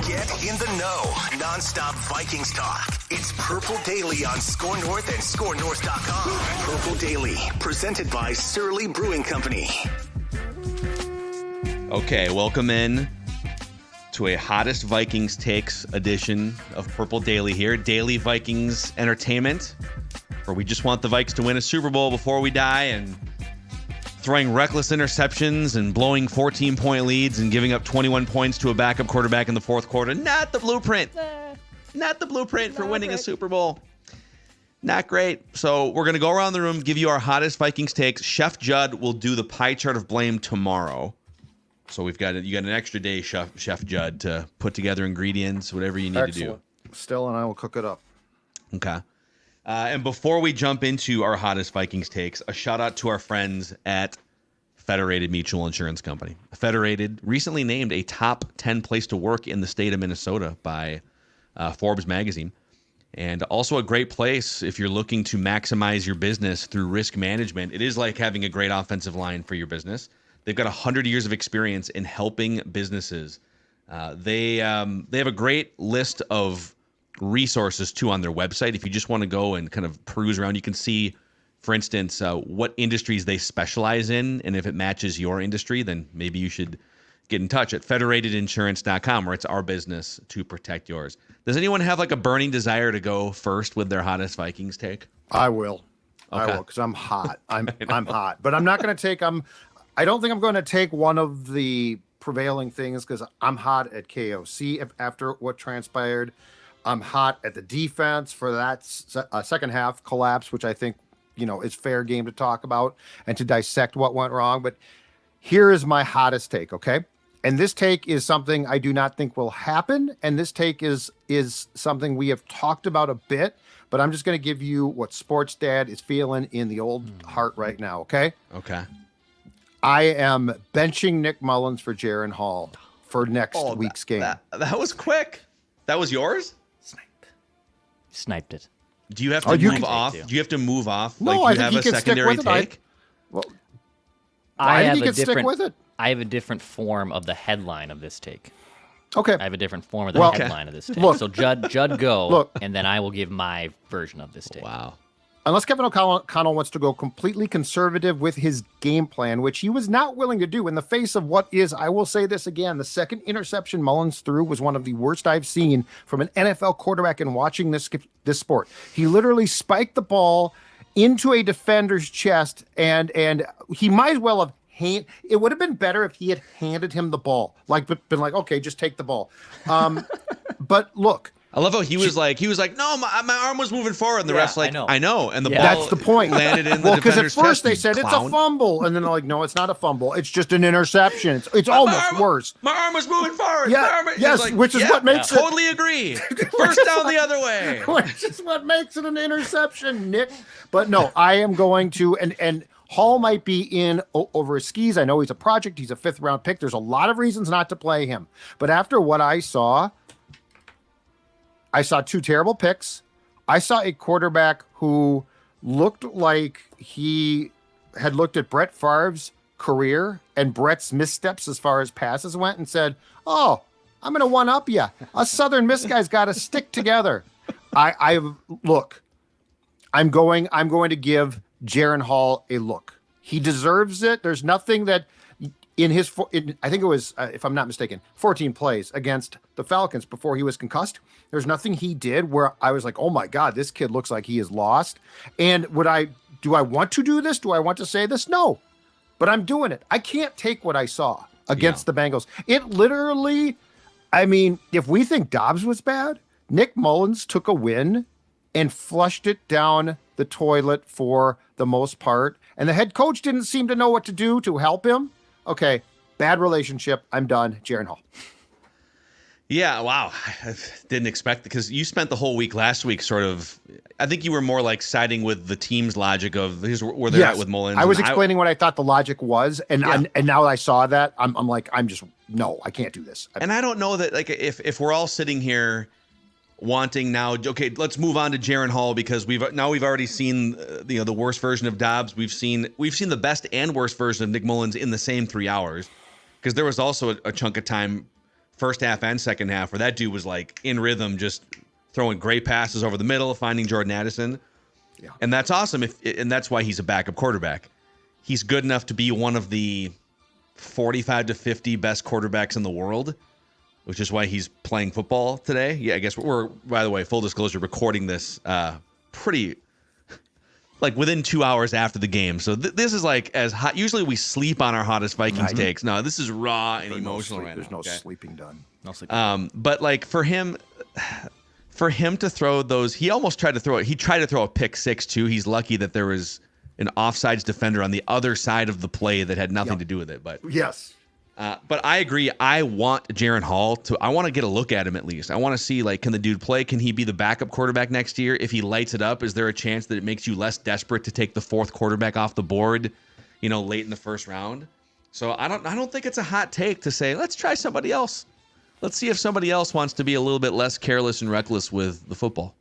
Get in the know. Non-stop Vikings talk. It's Purple Daily on Score North and ScoreNorth.com. Purple Daily, presented by Surly Brewing Company. Okay, welcome in to a hottest Vikings takes edition of Purple Daily here. Daily Vikings entertainment, where we just want the Vikes to win a Super Bowl before we die, and throwing reckless interceptions and blowing 14-point leads and giving up 21 points to a backup quarterback in the fourth quarter. Not the blueprint. Not the blueprint for winning a Super Bowl. Not great. So we're going to go around the room, give you our hottest Vikings takes. Chef Judd will do the pie chart of blame tomorrow. So you got an extra day, Chef Judd, to put together ingredients, whatever you need to do. Still, and I will cook it up. Okay. And before we jump into our hottest Vikings takes, a shout out to our friends at Federated Mutual Insurance Company. Federated recently named a top 10 place to work in the state of Minnesota by Forbes magazine. And also a great place if you're looking to maximize your business through risk management. It is like having a great offensive line for your business. They've got 100 years of experience in helping businesses. They have a great list of resources too on their website. If you just want to go and kind of peruse around, you can see, for instance, what industries they specialize in, and if it matches your industry, then maybe you should get in touch at federatedinsurance.com, where it's our business to protect yours. Does anyone have like a burning desire to go first with their hottest Vikings take? I will. Okay. I will, because I'm hot. I'm hot, but I'm not going to take. I don't think I'm going to take one of the prevailing things, because I'm hot at KOC after what transpired. I'm hot at the defense for that second half collapse, which I think, is fair game to talk about and to dissect what went wrong. But here is my hottest take, okay? And this take is something I do not think will happen. And this take is something we have talked about a bit, but I'm just going to give you what Sports Dad is feeling in the old heart right now, okay? Okay. I am benching Nick Mullens for Jaren Hall for next week's game. That was quick. That was yours? Sniped it. Do you have to move off? Do you have to move off? No, like, I think you have a secondary take? I think he can stick with it. I have a different form of the headline of this take. Okay. I have a different form of the headline of this take. So Judd go, and then I will give my version of this take. Wow. Unless Kevin O'Connell wants to go completely conservative with his game plan, which he was not willing to do in the face of what is, I will say this again, the second interception Mullens threw was one of the worst I've seen from an NFL quarterback in watching this sport. He literally spiked the ball into a defender's chest, and he might as well have it would have been better if he had handed him the ball, been like, okay, just take the ball. But look, I love how he was like, no, my arm was moving forward, and the ref's like, I know, and the ball that's the point. Landed in the defender's chest. Because at first they said it's a fumble, and then they're like, no, it's not a fumble, it's just an interception. It's almost worse. My arm was moving forward. Yes, which is what makes it. Totally agree. First down the other way. Which is what makes it an interception, Nick. But no, I am going to, and Hall might be in over his skis. I know he's a project. He's a 5th round pick. There's a lot of reasons not to play him. But after what I saw 2 terrible picks. I saw a quarterback who looked like he had looked at Brett Favre's career and Brett's missteps as far as passes went and said, oh, I'm going to one-up you. Us Southern Miss guys got to stick together. I'm going to give Jaren Hall a look. He deserves it. There's nothing that in I think it was, if I'm not mistaken, 14 plays against the Falcons before he was concussed. There's nothing he did where I was like, oh my God, this kid looks like he is lost. And do I want to do this? Do I want to say this? No, but I'm doing it. I can't take what I saw against the Bengals. It literally, if we think Dobbs was bad, Nick Mullens took a win and flushed it down the toilet for the most part. And the head coach didn't seem to know what to do to help him. Okay, bad relationship. I'm done. Jaren Hall. Yeah, wow. I didn't expect it, because you spent the whole week last week sort of, I think you were more like siding with the team's logic of here's where they're at with Mullens. I was explaining what I thought the logic was, and now that I saw that, I'm like, no, I can't do this. And I don't know that, like, if we're all sitting here wanting now, okay, let's move on to Jaren Hall, because we've already seen the worst version of Dobbs. We've seen the best and worst version of Nick Mullens in the same 3 hours, because there was also a chunk of time first half and second half, where that dude was like in rhythm, just throwing great passes over the middle, finding Jordan Addison. Yeah. And that's awesome. And that's why he's a backup quarterback. He's good enough to be one of the 45 to 50 best quarterbacks in the world, which is why he's playing football today. Yeah, I guess we're, by the way, full disclosure, recording this pretty like within 2 hours after the game. So this is like as hot. Usually we sleep on our hottest Vikings takes. No, this is raw and emotional right now. There's no sleeping done. No sleeping. But like for him to throw those, he almost tried to throw it. He tried to throw a pick six too. He's lucky that there was an offsides defender on the other side of the play that had nothing to do with it. But yes. But I agree. I want Jaren Hall I want to get a look at him at least. I want to see, like, can the dude play? Can he be the backup quarterback next year? If he lights it up, is there a chance that it makes you less desperate to take the fourth quarterback off the board, late in the first round? So I don't think it's a hot take to say, let's try somebody else. Let's see if somebody else wants to be a little bit less careless and reckless with the football.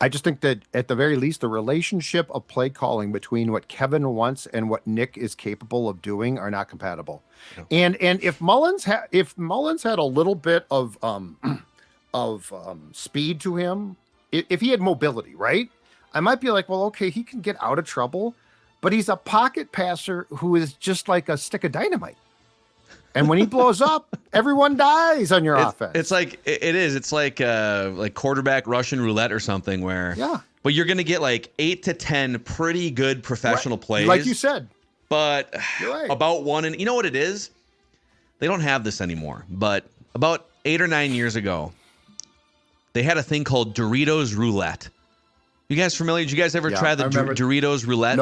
I just think that at the very least, the relationship of play calling between what Kevin wants and what Nick is capable of doing are not compatible. Yeah. And if Mullens had a little bit of speed to him, if he had mobility, right? I might be like, well, okay, he can get out of trouble, but he's a pocket passer who is just like a stick of dynamite. And when he blows up, everyone dies on your offense. It's like It's like quarterback Russian roulette or something where. Yeah. But you're gonna get like 8 to 10 pretty good professional plays, like you said. But right. About one, and you know what it is? They don't have this anymore. But about 8 or 9 years ago, they had a thing called Doritos Roulette. You guys familiar? Did you guys ever try the Doritos Roulette?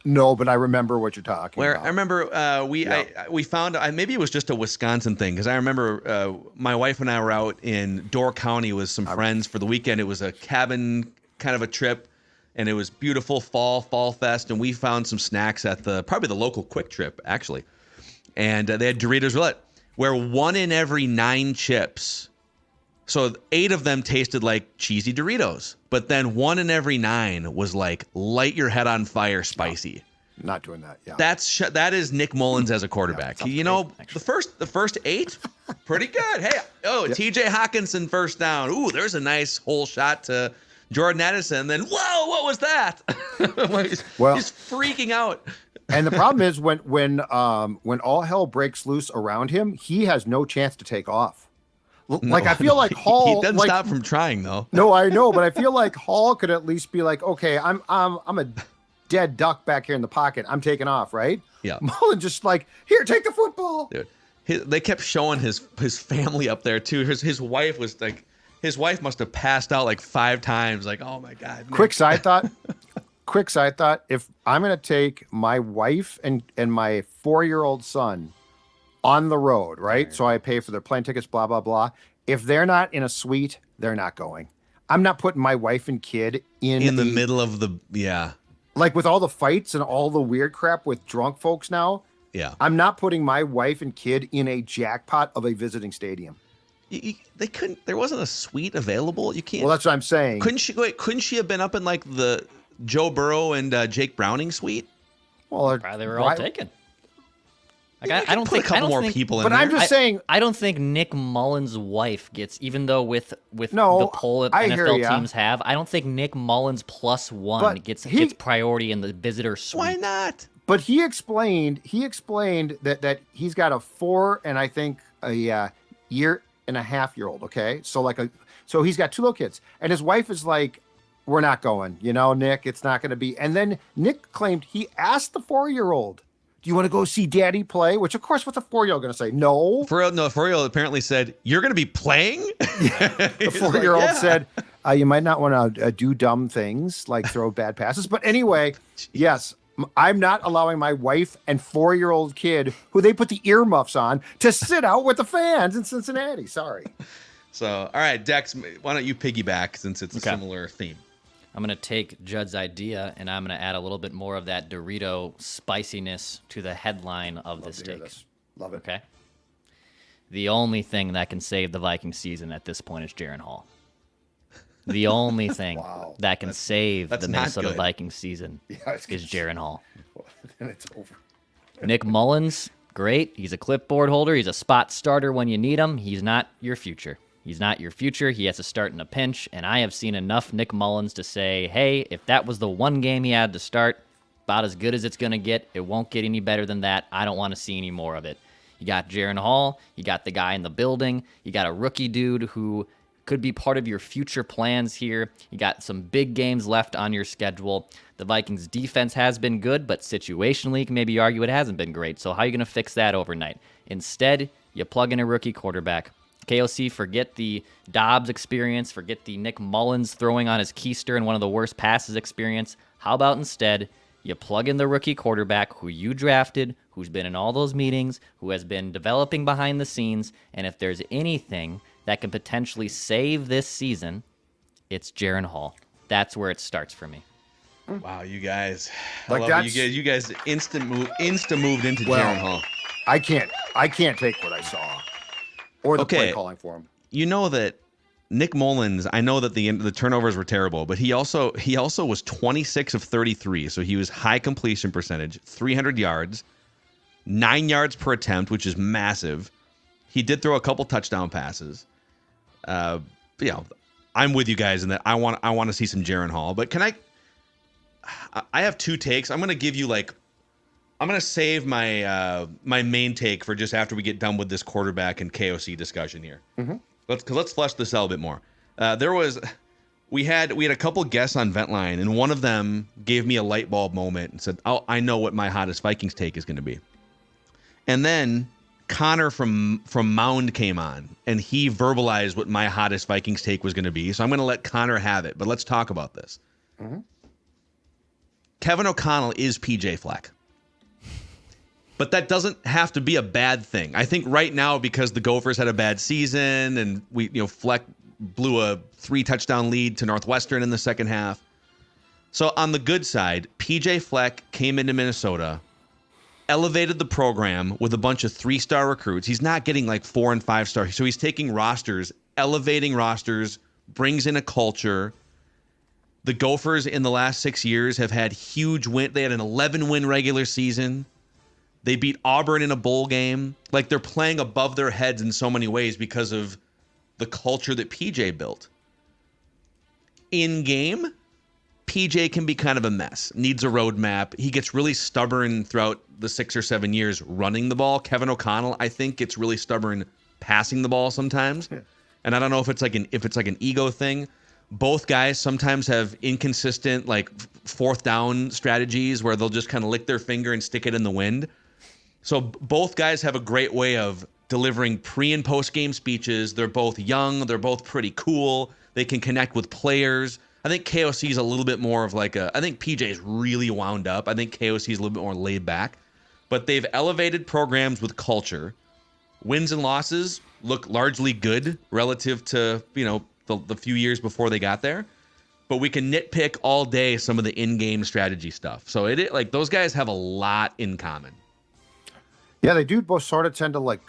No, but I remember what you're talking about. I remember we found, maybe it was just a Wisconsin thing, because I remember my wife and I were out in Door County with some friends for the weekend. It was a cabin kind of a trip, and it was beautiful fall fest, and we found some snacks at probably the local Quick Trip, actually. And they had Doritos Roulette, where 1 in every 9 chips, so 8 of them tasted like cheesy Doritos, but then 1 in every 9 was like light your head on fire spicy. No, not doing that. Yeah, that is Nick Mullens as a quarterback. Yeah, the first 8, pretty good. Hey, T.J. Hawkinson first down. Ooh, there's a nice hole shot to Jordan Addison. And then whoa, what was that? He's freaking out. And the problem is when all hell breaks loose around him, he has no chance to take off. I feel like Hall. He doesn't stop from trying, though. No, I know, but I feel like Hall could at least be like, okay, I'm a dead duck back here in the pocket. I'm taking off, right? Yeah. Mullens just like, here, take the football. Dude, they kept showing his family up there too. His wife was like, his wife must have passed out like 5 times. Like, oh my God. Man. Quick side thought. If I'm gonna take my wife and my 4-year-old son on the road, right? So I pay for their plane tickets, blah, blah, blah. If they're not in a suite, they're not going. I'm not putting my wife and kid in the middle of like with all the fights and all the weird crap with drunk folks now. Yeah. I'm not putting my wife and kid in a jackpot of a visiting stadium. They couldn't, there wasn't a suite available. You can't. Well, that's what I'm saying. Couldn't she have been up in like the Joe Burrow and Jake Browning suite? Well, they were all taken. I don't think a couple more people in but there. I'm just saying. I don't think Nick Mullens' wife gets, even though with the poll that NFL teams have, I don't think Nick Mullens +1 gets priority in the visitor suite. Why not? But he explained that he's got a 4 and I think a year and a half-year-old. Okay, so he's got 2 little kids, and his wife is like, we're not going. Nick, it's not going to be. And then Nick claimed he asked the 4-year-old, do you want to go see Daddy play? Which, of course, what's a 4-year-old going to say? No. 4-year-old apparently said, you're going to be playing? The 4-year-old said, you might not want to do dumb things like throw bad passes. But anyway, yes, I'm not allowing my wife and 4-year-old kid, who they put the earmuffs on, to sit out with the fans in Cincinnati. Sorry. So, all right, Dex, why don't you piggyback since it's a similar theme? I'm going to take Judd's idea, and I'm going to add a little bit more of that Dorito spiciness to the headline of this take. Love it. Okay? The only thing that can save the Vikings season at this point is Jaren Hall. The only thing that can save the Minnesota Vikings season is Jaren Hall. Then it's over. Nick Mullens great. He's a clipboard holder. He's a spot starter when you need him. He's not your future. He's not your future. He has to start in a pinch, and I have seen enough Nick Mullens to say, hey, if that was the one game he had to start, about as good as it's going to get, it won't get any better than that. I don't want to see any more of it. You got Jaren Hall. You got the guy in the building. You got a rookie dude who could be part of your future plans here. You got some big games left on your schedule. The Vikings defense has been good, but situationally, you can maybe argue it hasn't been great. So how are you going to fix that overnight? Instead, you plug in a rookie quarterback. KOC, forget the Dobbs experience, forget the Nick Mullens throwing on his keister and one of the worst passes experience. How about instead, you plug in the rookie quarterback who you drafted, who's been in all those meetings, who has been developing behind the scenes, and if there's anything that can potentially save this season, it's Jaren Hall. That's where it starts for me. Wow, you guys. Like I love it. You guys insta moved into Jaren Hall. I can't take what I saw. Or the play calling for him. You know that Nick Mullens, I know that the turnovers were terrible, but he also was 26 of 33, so he was high completion percentage, 300 yards, 9 yards per attempt, which is massive. He did throw a couple touchdown passes. I'm with you guys in that I want to see some Jaren Hall, but can I have two takes. I'm going to give you I'm going to save my my main take for just after we get done with this quarterback and KOC discussion here. Mm-hmm. Let's flesh this out a bit more. We had a couple guests on Ventline, and one of them gave me a light bulb moment and said, "Oh, I know what my hottest Vikings take is going to be." And then Connor from Mound came on, and he verbalized what my hottest Vikings take was going to be. So I'm going to let Connor have it, but let's talk about this. Mm-hmm. Kevin O'Connell is PJ Fleck. But that doesn't have to be a bad thing. I think right now, because the Gophers had a bad season and Fleck blew a 3-touchdown lead to Northwestern in the second half. So on the good side, PJ Fleck came into Minnesota, elevated the program with a bunch of 3-star recruits. He's not getting 4 and 5 star. So he's taking rosters, elevating rosters, brings in a culture. The Gophers in the last 6 years have had huge win. They had an 11-win regular season. They beat Auburn in a bowl game. They're playing above their heads in so many ways because of the culture that PJ built. In game, PJ can be kind of a mess. Needs a roadmap. He gets really stubborn throughout the 6 or 7 years running the ball. Kevin O'Connell, I think, gets really stubborn passing the ball sometimes. Yeah. And I don't know if it's an ego thing. Both guys sometimes have inconsistent fourth down strategies where they'll just kind of lick their finger and stick it in the wind. So both guys have a great way of delivering pre- and post-game speeches. They're both young. They're both pretty cool. They can connect with players. I think KOC is a little bit more of I think PJ is really wound up. I think KOC is a little bit more laid back. But they've elevated programs with culture. Wins and losses look largely good relative to, the few years before they got there. But we can nitpick all day some of the in-game strategy stuff. So those guys have a lot in common. Yeah, they do both sort of tend to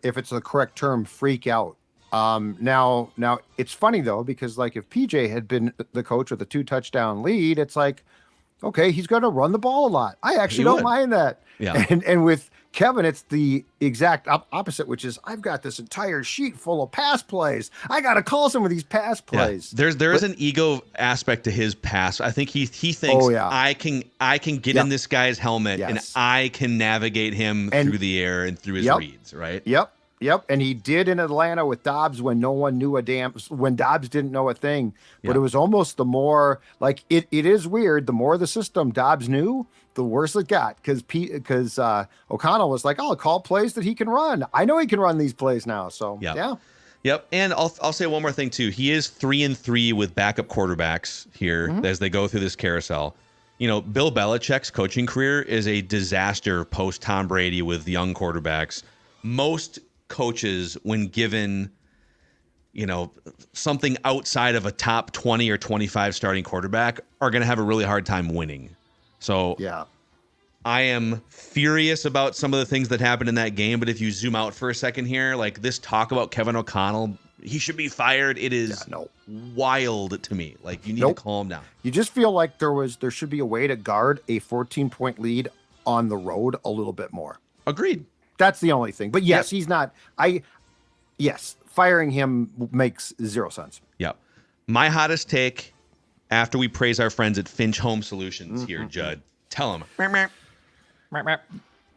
if it's the correct term, freak out. Now it's funny though, because if PJ had been the coach with a 2-touchdown lead, it's okay, he's going to run the ball a lot. I actually don't mind that. Yeah. And with Kevin, it's the exact opposite, which is I've got this entire sheet full of pass plays. I got to call some of these pass plays. Yeah. There's an ego aspect to his pass. I think he thinks I can get in this guy's helmet and I can navigate him through the air and through his reads, right? Yep. And he did in Atlanta with Dobbs when no one knew when Dobbs didn't know a thing. But it was almost the more it is weird. The more the system Dobbs knew, the worse it got, because O'Connell was I'll call plays that he can run. I know he can run these plays now. So yeah. Yep. And I'll say one more thing too. He is 3-3 with backup quarterbacks here as they go through this carousel. Bill Belichick's coaching career is a disaster post Tom Brady with young quarterbacks. Most coaches, when given something outside of a top 20 or 25 starting quarterback, are going to have a really hard time winning. So yeah, I am furious about some of the things that happened in that game. But if you zoom out for a second here, this talk about Kevin O'Connell, he should be fired. It is wild to me. You need to calm down. You just feel there should be a way to guard a 14-point lead on the road a little bit more. Agreed. That's the only thing. But yes, he's not. Yes, firing him makes zero sense. Yep. My hottest take after we praise our friends at Finch Home Solutions here, Judd. Tell them.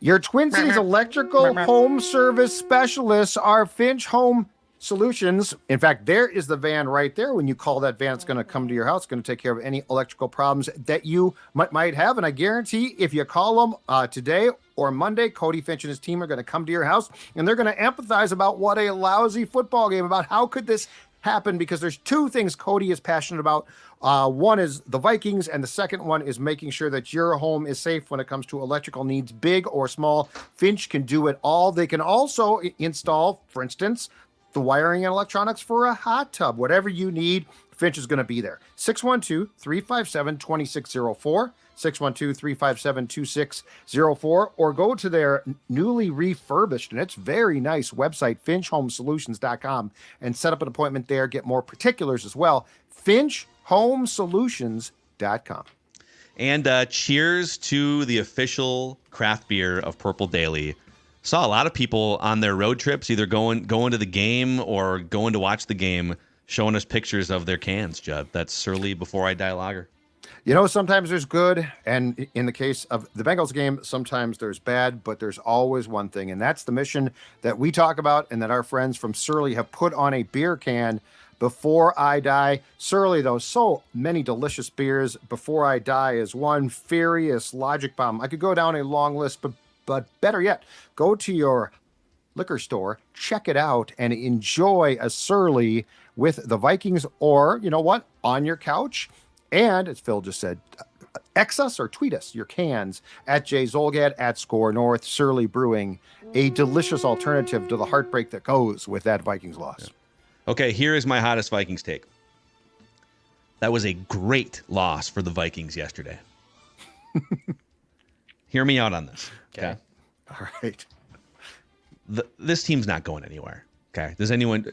Your Twin Cities electrical home service specialists are Finch Home Solutions. In fact, there is the van right there. When you call that van, it's going to come to your house. It's going to take care of any electrical problems that you might have. And I guarantee if you call them today or Monday, Cody Finch and his team are going to come to your house and they're going to empathize about what a lousy football game, about how could this happen, because there's two things Cody is passionate about. One is the Vikings, and the second one is making sure that your home is safe when it comes to electrical needs, big or small. Finch can do it all. They can also install, for instance, the wiring and electronics for a hot tub. Whatever you need, Finch is going to be there. 612-357-2604, 612-357-2604, or go to their newly refurbished, and it's very nice website, finchhomesolutions.com, and set up an appointment there. Get more particulars as well. finchhomesolutions.com. And cheers to the official craft beer of Purple Daily. Saw a lot of people on their road trips, either going to the game or going to watch the game, showing us pictures of their cans, Judd. That's Surly Before I Die lager. You know, sometimes there's good, and in the case of the Bengals game, sometimes there's bad, but there's always one thing, and that's the mission that we talk about and that our friends from Surly have put on a beer can. Before I Die. Surly, though, so many delicious beers. Before I Die is one. Furious, Logic Bomb. I could go down a long list, but better yet, go to your liquor store, check it out, and enjoy a Surly with the Vikings, or, you know what, on your couch. And, as Phil just said, X us or tweet us your cans at Jay Zolgad, at Score North. Surly Brewing, a delicious alternative to the heartbreak that goes with that Vikings loss. Yeah. Okay, here is my hottest Vikings take. That was a great loss for the Vikings yesterday. Hear me out on this. Okay. All right. This team's not going anywhere. Okay. Does anyone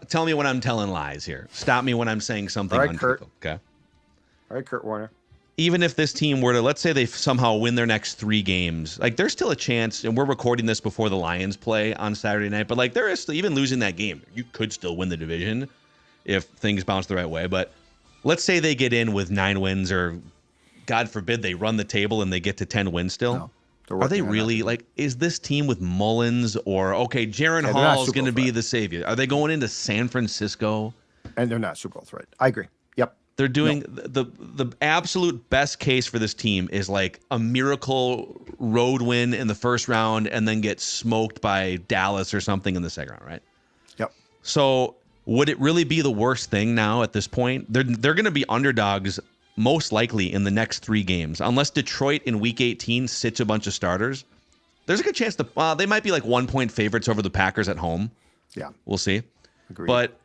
tell me when I'm telling lies here? Stop me when I'm saying something untruthful. Okay. All right, Kurt Warner. Even if this team were to, let's say they somehow win their next 3 games, like there's still a chance, and we're recording this before the Lions play on Saturday night, but like there is still, even losing that game, you could still win the division if things bounce the right way. But let's say they get in with 9 wins, or God forbid they run the table and they get to 10 wins still. No, are they really, like, is this team with Mullens or, okay, Jaren Hall is going to be the savior? Are they going into San Francisco? And they're not Super Bowl threat. I agree. Yep. They're doing the absolute best case for this team is like a miracle road win in the first round and then get smoked by Dallas or something in the second round, right? Yep. So would it really be the worst thing now at this point? They're going to be underdogs most likely in the next 3 games, unless Detroit in Week 18 sits a bunch of starters. There's a good chance they might be like 1-point favorites over the Packers at home. Yeah, we'll see. Agreed. But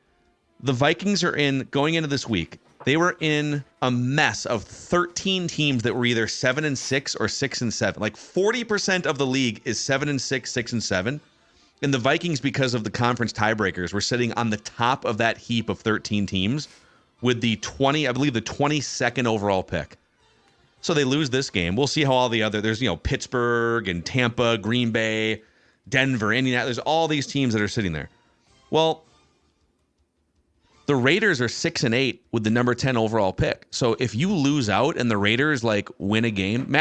the Vikings are going into this week. They were in a mess of 13 teams that were either 7-6 or 6-7. Like 40% of the league is 7-6, 6-7. And the Vikings, because of the conference tiebreakers, were sitting on the top of that heap of 13 teams with the 22nd overall pick. So they lose this game. We'll see how all the other, there's, Pittsburgh and Tampa, Green Bay, Denver, Indianapolis. There's all these teams that are sitting there. Well, the Raiders are 6-8 with the number 10 overall pick. So if you lose out and the Raiders win a game,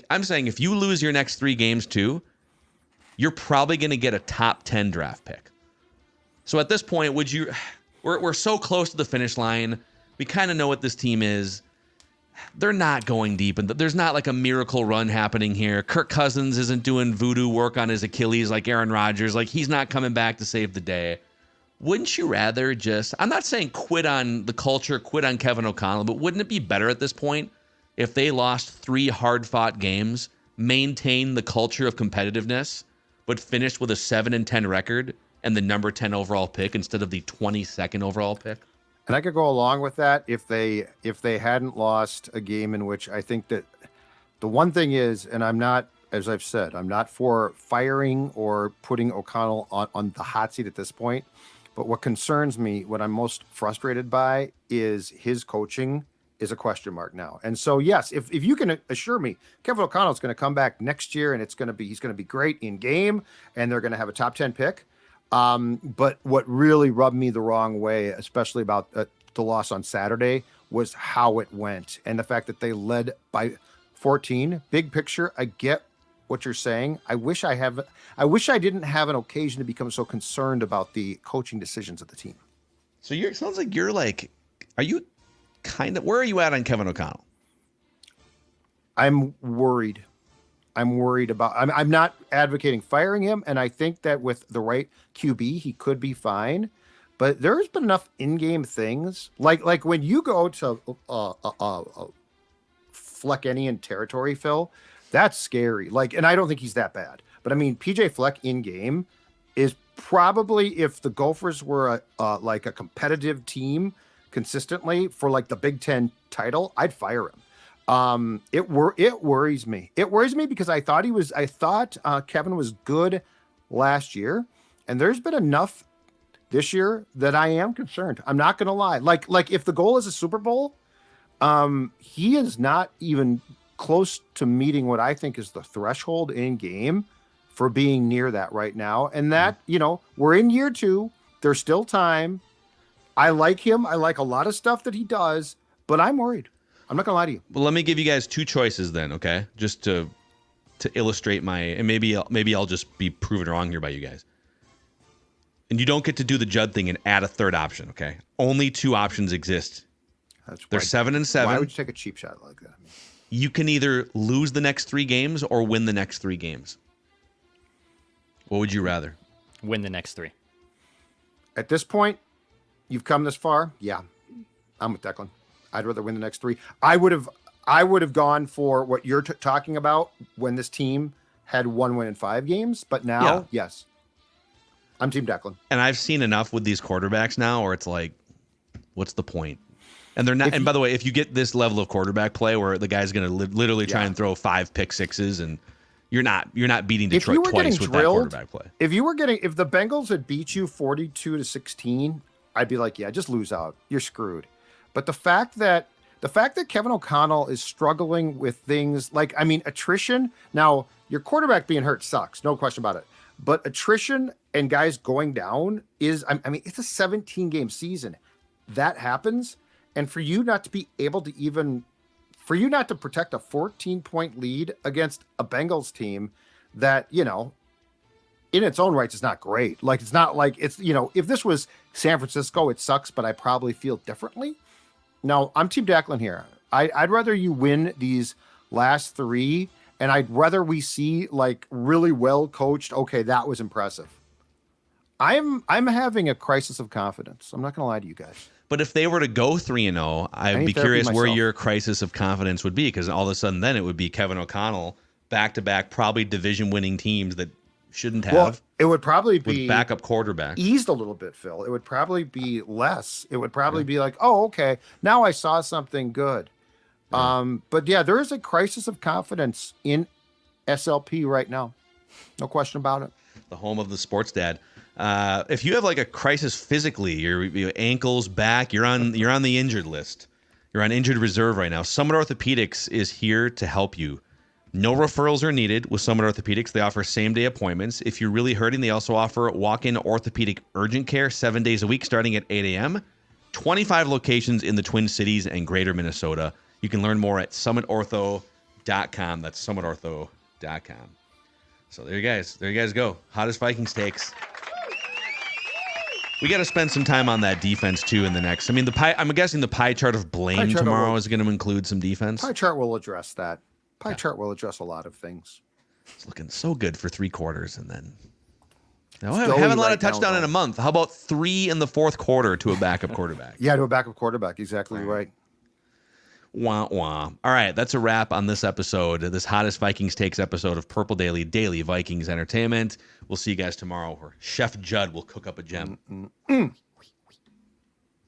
I'm saying if you lose your next 3 games too, you're probably going to get a top 10 draft pick. So at this point, we're so close to the finish line. We kind of know what this team is. They're not going deep, and there's not like a miracle run happening here. Kirk Cousins isn't doing voodoo work on his Achilles like Aaron Rodgers. Like, he's not coming back to save the day. Wouldn't you rather I'm not saying quit on the culture, quit on Kevin O'Connell, but wouldn't it be better at this point if they lost 3 hard-fought games, maintained the culture of competitiveness, but finished with a 7-10 record and the number 10 overall pick instead of the 22nd overall pick? And I could go along with that if they hadn't lost a game in which I think that the one thing is, and I'm not, as I've said, I'm not for firing or putting O'Connell on the hot seat at this point. But what concerns me, what I'm most frustrated by, is his coaching is a question mark now. And so, yes, if you can assure me Kevin O'Connell is going to come back next year and he's going to be great in game and they're going to have a top 10 pick. But what really rubbed me the wrong way, especially about the loss on Saturday, was how it went and the fact that they led by 14. Big picture, I get what you're saying. I wish I didn't have an occasion to become so concerned about the coaching decisions of the team. So it sounds like you're like, are you where are you at on Kevin O'Connell? I'm worried. I'm not advocating firing him. And I think that with the right QB, he could be fine, but there's been enough in-game things like when you go to Fleckenian territory, Phil, that's scary. And I don't think he's that bad, but I mean, PJ Fleck in game is probably, if the Gophers were a competitive team consistently for the Big Ten title, I'd fire him. It worries me. It worries me because I thought Kevin was good last year, and there's been enough this year that I am concerned. I'm not going to lie. Like if the goal is a Super Bowl, he is not even close to meeting what I think is the threshold in game for being near that right now. And that, we're in year 2. There's still time. I like him. I like a lot of stuff that he does, but I'm worried. I'm not gonna lie to you. Well, let me give you guys 2 choices then, okay? Just to illustrate and maybe I'll just be proven wrong here by you guys. And you don't get to do the Judd thing and add a third option, okay? Only 2 options exist. They're 7-7. Why would you take a cheap shot like that? You can either lose the next 3 games or win the next 3 games. What would you rather? Win the next 3. At this point, you've come this far. Yeah, I'm with Declan. I'd rather win the next 3. I would have gone for what you're talking about when this team had 1 win in 5 games. But now, yes, I'm Team Declan. And I've seen enough with these quarterbacks now, where it's like, what's the point? And they're not. And by the way, if you get this level of quarterback play where the guy's going to literally try and throw 5 pick sixes, and you're not beating Detroit twice with that quarterback play. If the Bengals had beat you 42-16, I'd be like, yeah, just lose out. You're screwed. But the fact that Kevin O'Connell is struggling with things attrition. Now, your quarterback being hurt sucks, no question about it. But attrition and guys going down it's a 17-game season. That happens. And for you not to be able to protect a 14-point lead against a Bengals team that, in its own rights is not great. It's not like it's, if this was San Francisco, it sucks, but I probably feel differently. No, I'm Team Declan here. I'd rather you win these last 3, and I'd rather we see really well coached. Okay, that was impressive. I'm having a crisis of confidence. I'm not going to lie to you guys. But if they were to go 3-0, I'd be curious where your crisis of confidence would be, because all of a sudden then it would be Kevin O'Connell back-to-back, probably division-winning teams that shouldn't have. Well, it would probably be backup quarterback eased a little bit, Phil. It would probably be less. It would probably be like, oh, okay, now I saw something good. Yeah. But yeah, there is a crisis of confidence in SLP right now. No question about it. The home of the sports dad. If you have a crisis physically, your ankles, back, you're on the injured list. You're on injured reserve right now. Summit Orthopedics is here to help you. No referrals are needed with Summit Orthopedics. They offer same-day appointments. If you're really hurting, they also offer walk-in orthopedic urgent care 7 days a week starting at 8 a.m. 25 locations in the Twin Cities and greater Minnesota. You can learn more at summitortho.com. That's summitortho.com. So there you guys go. Hottest Vikings takes. We got to spend some time on that defense too in the next. I'm guessing the pie chart of blame tomorrow is going to include some defense. Pie chart will address that. Pie chart will address a lot of things. It's looking so good for 3 quarters, and then haven't let a touchdown in a month. How about 3 in the 4th quarter to a backup quarterback? Yeah, to a backup quarterback. Exactly right. Wah, wah. All right, that's a wrap on this episode, this Hottest Vikings Takes episode of Purple Daily Vikings Entertainment. We'll see you guys tomorrow, where Chef Judd will cook up a gem.